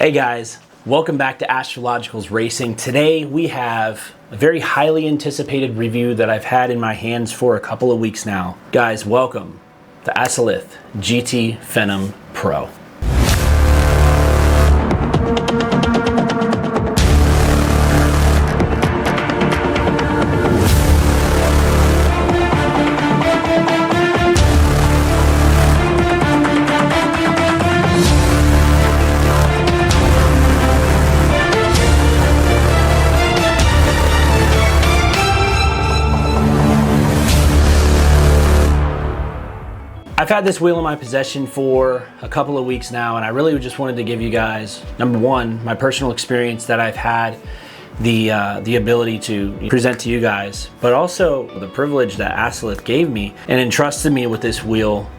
Hey guys, welcome back to Astrological's Racing. Today we have a very highly anticipated review that I've had in my hands for a couple of weeks now. Guys, welcome to Acelith GT PHENOM-PRO. I've had this wheel in my possession for a couple of weeks now, and I really just wanted to give you guys, number one, my personal experience that I've had the ability to present to you guys, but also the privilege that Acelith gave me and entrusted me with this wheel,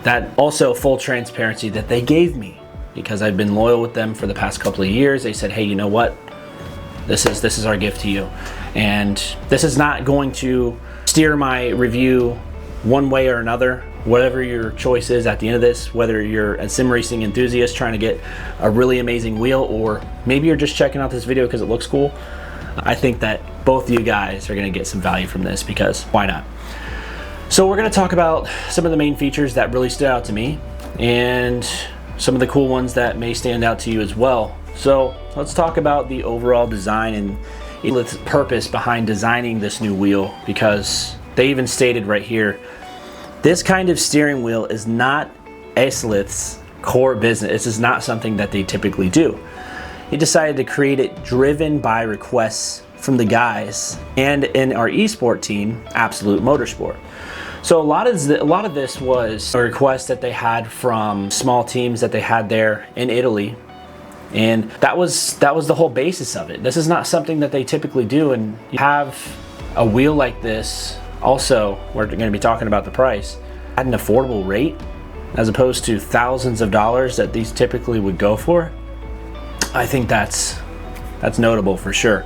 that also full transparency that they gave me because I've been loyal with them for the past couple of years. They said, hey, you know what? This is our gift to you. And this is not going to steer my review one way or another. Whatever your choice is at the end of this, whether you're a sim racing enthusiast trying to get a really amazing wheel, or maybe you're just checking out this video because it looks cool, I think that both of you guys are going to get some value from this, because why not? So we're going to talk about some of the main features that really stood out to me and some of the cool ones that may stand out to you as well. So let's talk about the overall design and its purpose behind designing this new wheel, because they even stated right here, this kind of steering wheel is not Acelith's core business. This is not something that they typically do. He decided to create it driven by requests from the guys and in our esport team, Absolute Motorsport. So a lot of this was a request that they had from small teams that they had there in Italy, and that was the whole basis of it. This is not something that they typically do, and you have a wheel like this. Also, we're going to be talking about the price at an affordable rate as opposed to thousands of dollars that these typically would go for. I think that's notable for sure.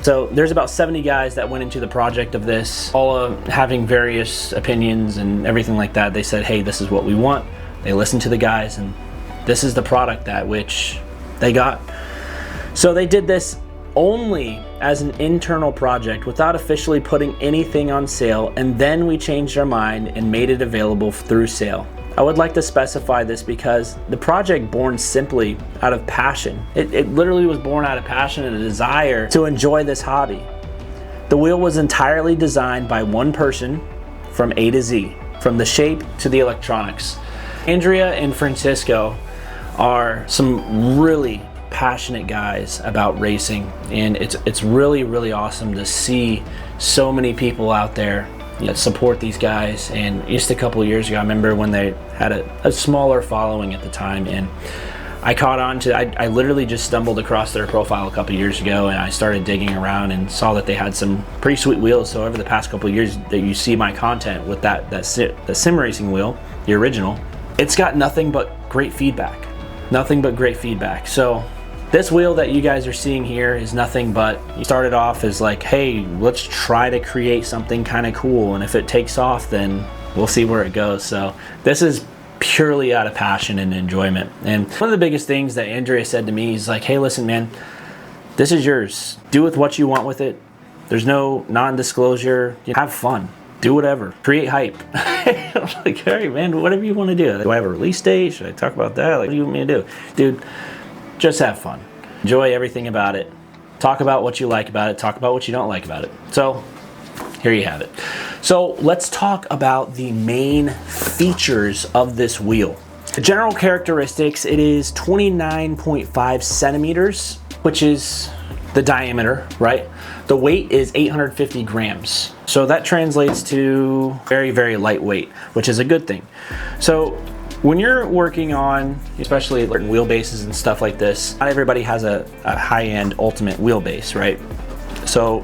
So there's about 70 guys that went into the project of this, all having various opinions and everything like that. They said, hey, this is what we want. They listened to the guys, and this is the product that which they got. So they did this only as an internal project without officially putting anything on sale, and then we changed our mind and made it available through sale. I would like to specify this because the project born simply out of passion. It literally was born out of passion and a desire to enjoy this hobby. The wheel was entirely designed by one person from A to Z, from the shape to the electronics. Andrea and Francisco are some really passionate guys about racing, and it's really awesome to see so many people out there that support these guys. And just a couple of years ago, I remember when they had a smaller following at the time, and I caught on to, I literally just stumbled across their profile a couple of years ago, and I started digging around and saw that they had some pretty sweet wheels. So over the past couple of years that you see my content with the sim racing wheel, the original, it's got nothing but great feedback. Nothing but great feedback. So this wheel that you guys are seeing here is nothing but, you started off as like, hey, let's try to create something kind of cool, and if it takes off, then we'll see where it goes. So this is purely out of passion and enjoyment. And one of the biggest things that Andrea said to me is like, hey, listen, man, this is yours. Do with what you want with it. There's no non-disclosure. Have fun. Do whatever. Create hype. I'm like, all right, man, whatever you want to do. Do I have a release date? Should I talk about that? Like, what do you want me to do? Dude, just have fun. Enjoy everything about it. Talk about what you like about it. Talk about what you don't like about it. So here you have it. So let's talk about the main features of this wheel. The general characteristics, it is 29.5 centimeters, which is the diameter, right? The weight is 850 grams. So that translates to very lightweight, which is a good thing. So when you're working on, especially wheelbases and stuff like this, not everybody has a high-end ultimate wheelbase, right? So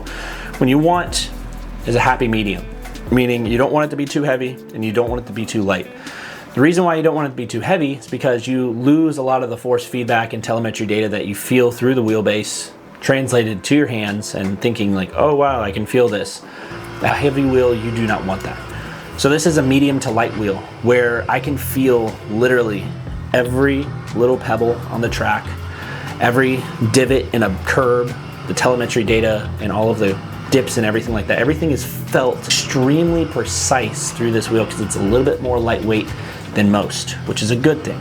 when you want is a happy medium, meaning you don't want it to be too heavy and you don't want it to be too light. The reason why you don't want it to be too heavy is because you lose a lot of the force feedback and telemetry data that you feel through the wheelbase translated to your hands and thinking like, oh wow, I can feel this. A heavy wheel, you do not want that. So this is a medium to light wheel where I can feel literally every little pebble on the track. every divot in a curb, the telemetry data and all of the dips and everything like that. Everything is felt extremely precise through this wheel because it's a little bit more lightweight than most, which is a good thing.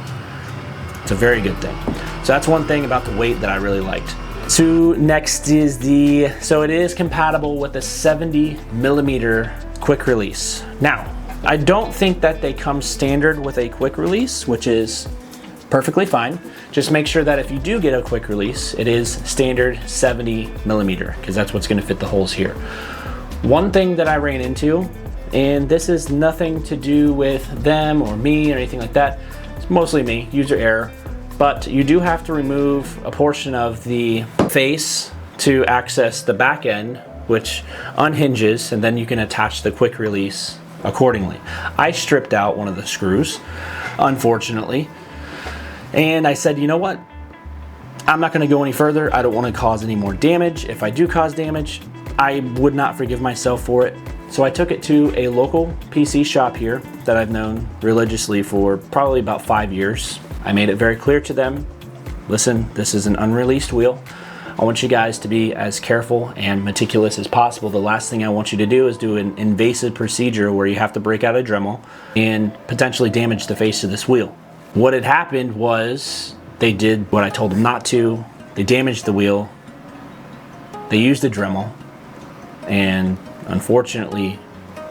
It's a very good thing. So that's one thing about the weight that I really liked. So next is so it is compatible with the 70mm quick release. Now, I don't think that they come standard with a quick release, which is perfectly fine. Just make sure that if you do get a quick release, it is standard 70mm, because that's what's gonna fit the holes here. One thing that I ran into, and this is nothing to do with them or me or anything like that, it's mostly me, user error, but you do have to remove a portion of the face to access the back end, which unhinges, and then you can attach the quick release accordingly. I stripped out one of the screws, unfortunately, and I said, you know what? I'm not gonna go any further. I don't wanna cause any more damage. If I do cause damage, I would not forgive myself for it. So I took it to a local PC shop here that I've known religiously for probably about 5 years. I made it very clear to them, listen, this is an unreleased wheel. I want you guys to be as careful and meticulous as possible. The last thing I want you to do is do an invasive procedure where you have to break out a Dremel and potentially damage the face of this wheel. What had happened was they did what I told them not to. They damaged the wheel. They used a Dremel, and unfortunately,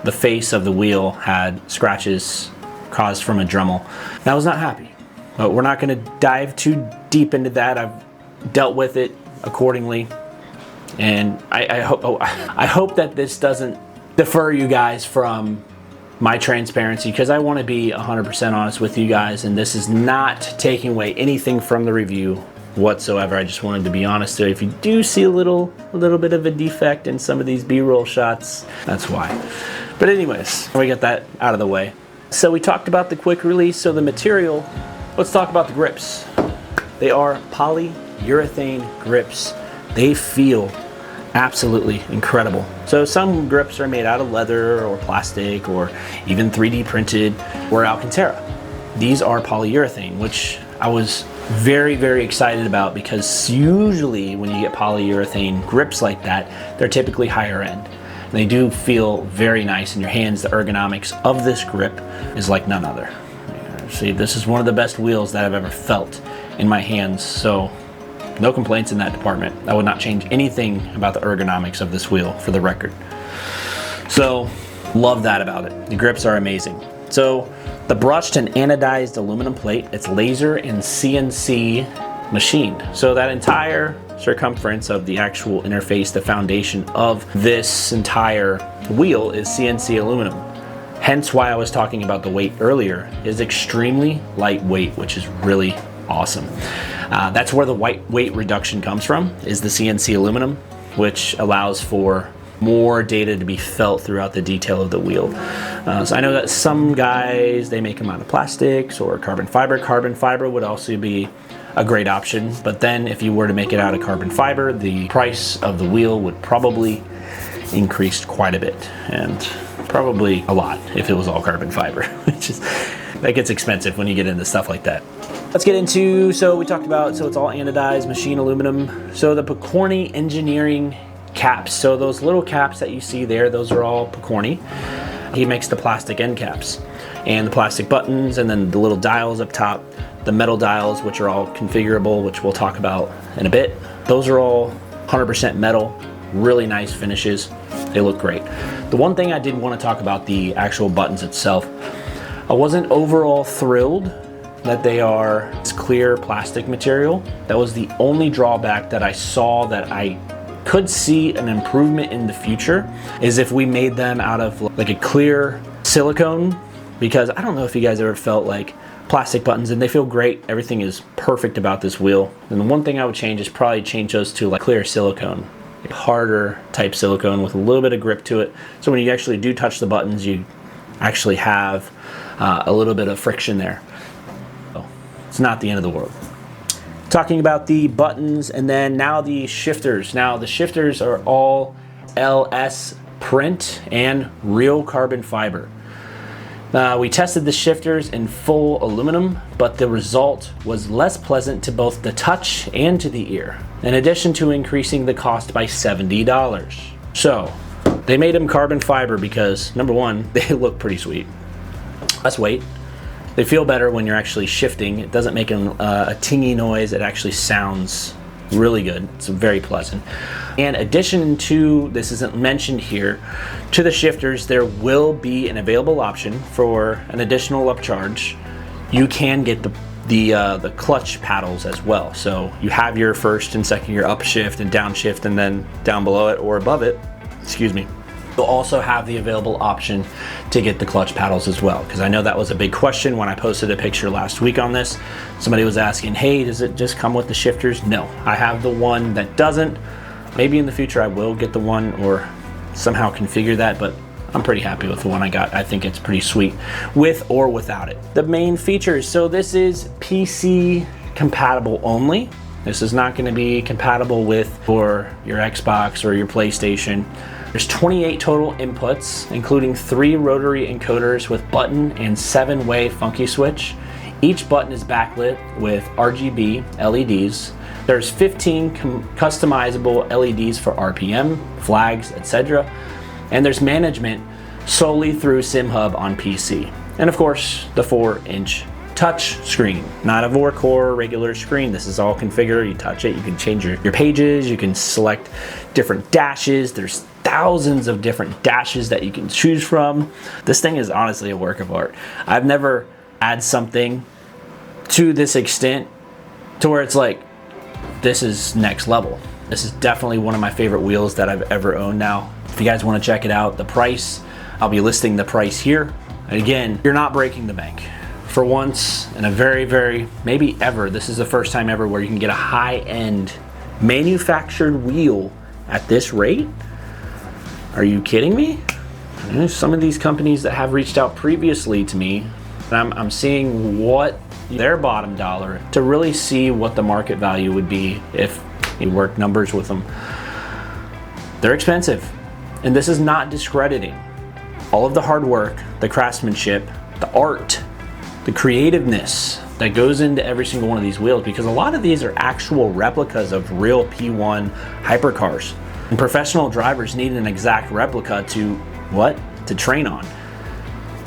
the face of the wheel had scratches caused from a Dremel. And I was not happy. But we're not gonna dive too deep into that. I've dealt with it accordingly. And I hope that this doesn't defer you guys from my transparency, because I wanna be 100% honest with you guys, and this is not taking away anything from the review whatsoever. I just wanted to be honest. So if you do see a little bit of a defect in some of these B-roll shots, that's why. But anyways, we got that out of the way. So we talked about the quick release. So the material, let's talk about the grips. They are polyurethane grips. They feel absolutely incredible. So some grips are made out of leather or plastic or even 3D printed or Alcantara. These are polyurethane, which I was very, very excited about, because usually when you get polyurethane grips like that, they're typically higher end. And they do feel very nice in your hands. The ergonomics of this grip is like none other. See, this is one of the best wheels that I've ever felt in my hands, so no complaints in that department. I would not change anything about the ergonomics of this wheel, for the record. So, love that about it. The grips are amazing. So, the brushed and anodized aluminum plate, it's laser and CNC machined. So that entire circumference of the actual interface, the foundation of this entire wheel, is CNC aluminum. Hence why I was talking about the weight earlier, is extremely lightweight, which is really awesome. That's where the weight reduction comes from, is the CNC aluminum, which allows for more data to be felt throughout the detail of the wheel. So I know that some guys, they make them out of plastics or carbon fiber. Carbon fiber would also be a great option, but then if you were to make it out of carbon fiber, the price of the wheel would probably increase quite a bit, and probably a lot if it was all carbon fiber, which is, that gets expensive when you get into stuff like that. Let's get into, so we talked about, so it's all anodized, machine aluminum. So the Picorni engineering caps, so those little caps that you see there, those are all Picorni. He makes the plastic end caps and the plastic buttons, and then the little dials up top, the metal dials, which are all configurable, which we'll talk about in a bit. Those are all 100% metal, really nice finishes. They look great. The one thing I did want to talk about, the actual buttons itself. I wasn't overall thrilled that they are this clear plastic material. That was the only drawback that I saw that I could see an improvement in the future, is if we made them out of like a clear silicone, because I don't know if you guys ever felt like plastic buttons, and they feel great. Everything is perfect about this wheel. And the one thing I would change is probably change those to like clear silicone, harder type silicone with a little bit of grip to it. So when you actually do touch the buttons, you actually have a little bit of friction there. So it's not the end of the world. Talking about the buttons, and then now the shifters. Now the shifters are all LS print and real carbon fiber. We tested the shifters in full aluminum, but the result was less pleasant to both the touch and to the ear, in addition to increasing the cost by $70. So they made them carbon fiber because, number one, they look pretty sweet. Less weight. They feel better when you're actually shifting. It doesn't make a tingy noise. It actually sounds really good. It's very pleasant. In addition to, this isn't mentioned here, to the shifters, there will be an available option for an additional upcharge. You can get the clutch paddles as well. So you have your first and second gear upshift and downshift, and then down below it or above it, excuse me. You'll also have the available option to get the clutch paddles as well, because I know that was a big question when I posted a picture last week on this. Somebody was asking, hey, does it just come with the shifters? No, I have the one that doesn't. Maybe in the future I will get the one or somehow configure that, but I'm pretty happy with the one I got. I think it's pretty sweet with or without it. The main features, so this is PC compatible only. This is not going to be compatible with for your Xbox or your PlayStation. There's 28 total inputs, including 3 rotary encoders with button and 7-way funky switch. Each button is backlit with RGB LEDs. There's 15 customizable LEDs for RPM, flags, etc. And there's management solely through Simhub on PC. And of course, the 4-inch touch screen, not a Vorcore regular screen. This is all configured. You touch it, you can change your pages, you can select different dashes. There's thousands of different dashes that you can choose from. This thing is honestly a work of art. I've never had something to this extent to where it's like, this is next level. This is definitely one of my favorite wheels that I've ever owned now. If you guys want to check it out, the price, I'll be listing the price here. And again, you're not breaking the bank. For once in a very, maybe ever, this is the first time ever where you can get a high-end manufactured wheel at this rate. Are you kidding me? There's some of these companies that have reached out previously to me, and I'm seeing what their bottom dollar to really see what the market value would be if you work numbers with them. They're expensive, and this is not discrediting all of the hard work, the craftsmanship, the art, the creativeness that goes into every single one of these wheels, because a lot of these are actual replicas of real P1 hypercars. And professional drivers need an exact replica to what? To train on.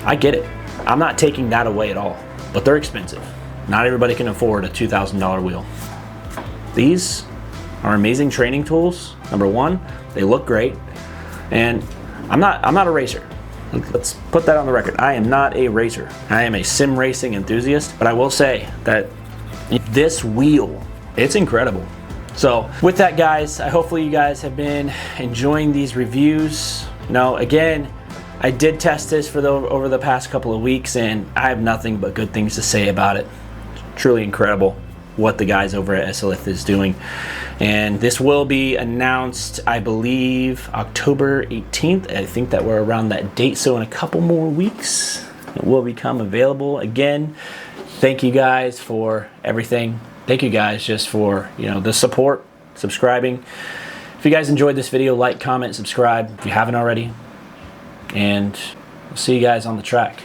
I get it. I'm not taking that away at all, but they're expensive. Not everybody can afford a $2,000 wheel. These are amazing training tools. Number one, they look great. And I'm not a racer. Let's put that on the record. I am not a racer. I am a sim racing enthusiast, but I will say that this wheel, it's incredible. So with that, guys, hopefully you guys have been enjoying these reviews. Now, again, I did test this over the past couple of weeks, and I have nothing but good things to say about it. Truly incredible what the guys over at Acelith is doing. And this will be announced, I believe, October 18th. I think that we're around that date, so in a couple more weeks it will become available. Again, thank you guys for everything. Thank you guys just for, the support, subscribing. If you guys enjoyed this video, like, comment, subscribe if you haven't already. And we'll see you guys on the track.